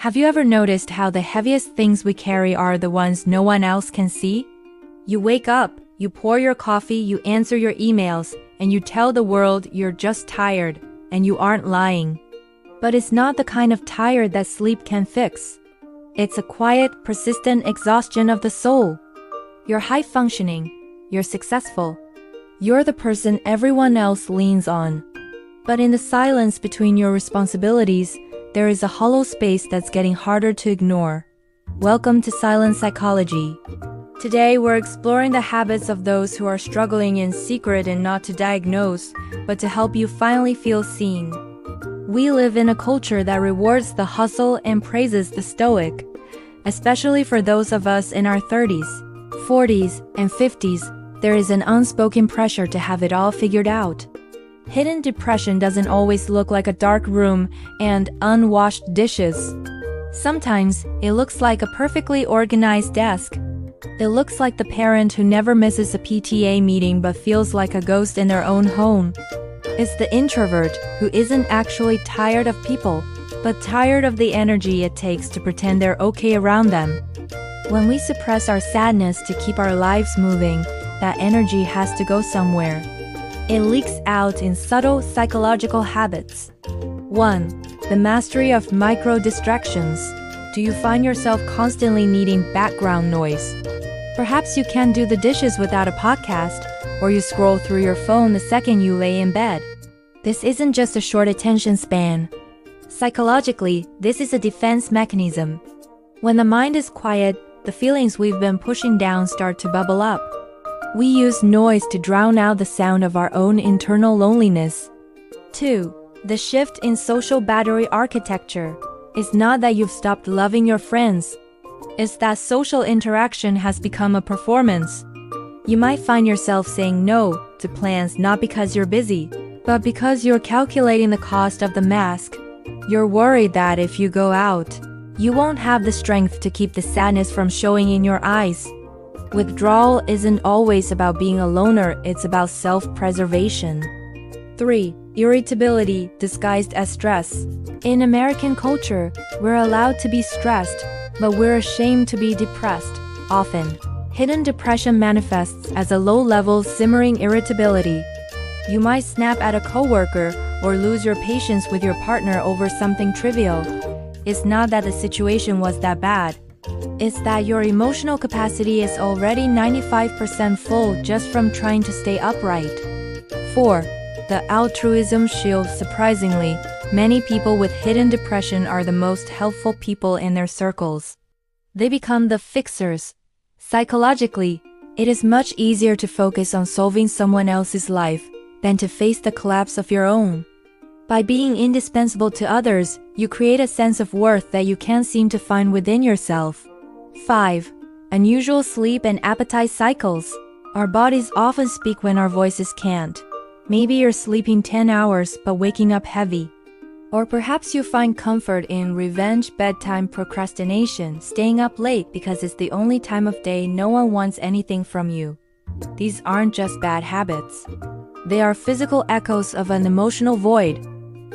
Have you ever noticed how the heaviest things we carry are the ones no one else can see? You wake up, you pour your coffee, you answer your emails, and you tell the world you're just tired, and you aren't lying. But it's not the kind of tired that sleep can fix. It's a quiet, persistent exhaustion of the soul. You're high-functioning, you're successful. You're the person everyone else leans on. But in the silence between your responsibilities, there is a hollow space that's getting harder to ignore. Welcome to Silent Psychology. Today we're exploring the habits of those who are struggling in secret and not to diagnose, but to help you finally feel seen. We live in a culture that rewards the hustle and praises the stoic. Especially for those of us in our 30s, 40s, and 50s, there is an unspoken pressure to have it all figured out. Hidden depression doesn't always look like a dark room and unwashed dishes. Sometimes, it looks like a perfectly organized desk. It looks like the parent who never misses a PTA meeting but feels like a ghost in their own home. It's the introvert who isn't actually tired of people, but tired of the energy it takes to pretend they're okay around them. When we suppress our sadness to keep our lives moving, that energy has to go somewhere. It leaks out in subtle psychological habits. 1. The mastery of micro-distractions. Do you find yourself constantly needing background noise? Perhaps you can't do the dishes without a podcast, or you scroll through your phone the second you lay in bed. This isn't just a short attention span. Psychologically, this is a defense mechanism. When the mind is quiet, the feelings we've been pushing down start to bubble up. We use noise to drown out the sound of our own internal loneliness. 2. The shift in social battery architecture is not that you've stopped loving your friends. It's that social interaction has become a performance. You might find yourself saying no to plans not because you're busy, but because you're calculating the cost of the mask. You're worried that if you go out, you won't have the strength to keep the sadness from showing in your eyes. Withdrawal isn't always about being a loner, it's about self-preservation. 3. Irritability disguised as stress. In American culture, we're allowed to be stressed, but we're ashamed to be depressed. Often, hidden depression manifests as a low-level simmering irritability. You might snap at a coworker or lose your patience with your partner over something trivial. It's not that the situation was that bad. It's that your emotional capacity is already 95% full just from trying to stay upright. 4. The Altruism Shield. Surprisingly, many people with hidden depression are the most helpful people in their circles. They become the fixers. Psychologically, it is much easier to focus on solving someone else's life than to face the collapse of your own. By being indispensable to others, you create a sense of worth that you can't seem to find within yourself. 5. Unusual sleep and appetite cycles. Our bodies often speak when our voices can't. Maybe you're sleeping 10 hours but waking up heavy. Or perhaps you find comfort in revenge bedtime procrastination, staying up late because it's the only time of day no one wants anything from you. These aren't just bad habits. They are physical echoes of an emotional void.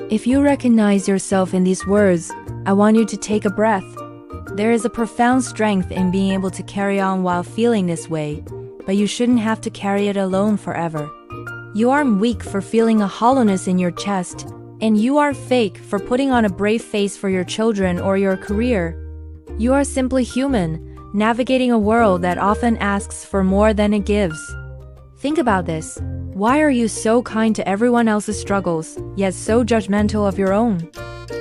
If you recognize yourself in these words, I want you to take a breath. There is a profound strength in being able to carry on while feeling this way, but you shouldn't have to carry it alone forever. You aren't weak for feeling a hollowness in your chest, and you aren't fake for putting on a brave face for your children or your career. You are simply human, navigating a world that often asks for more than it gives. Think about this. Why are you so kind to everyone else's struggles, yet so judgmental of your own?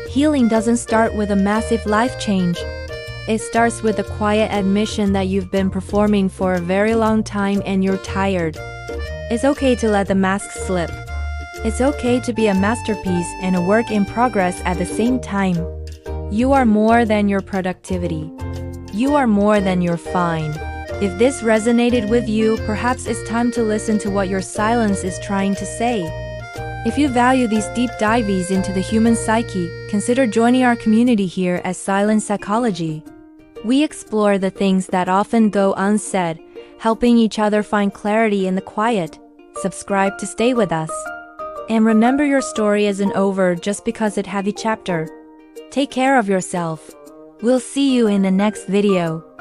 Healing doesn't start with a massive life change. It starts with a quiet admission that you've been performing for a very long time and you're tired. It's okay to let the mask slip. It's okay to be a masterpiece and a work in progress at the same time. You are more than your productivity. You are more than your fine. If this resonated with you, perhaps it's time to listen to what your silence is trying to say. If you value these deep dives into the human psyche, consider joining our community here at Silent Psychology. We explore the things that often go unsaid, helping each other find clarity in the quiet. Subscribe to stay with us. And remember, your story isn't over just because it had a chapter. Take care of yourself. We'll see you in the next video.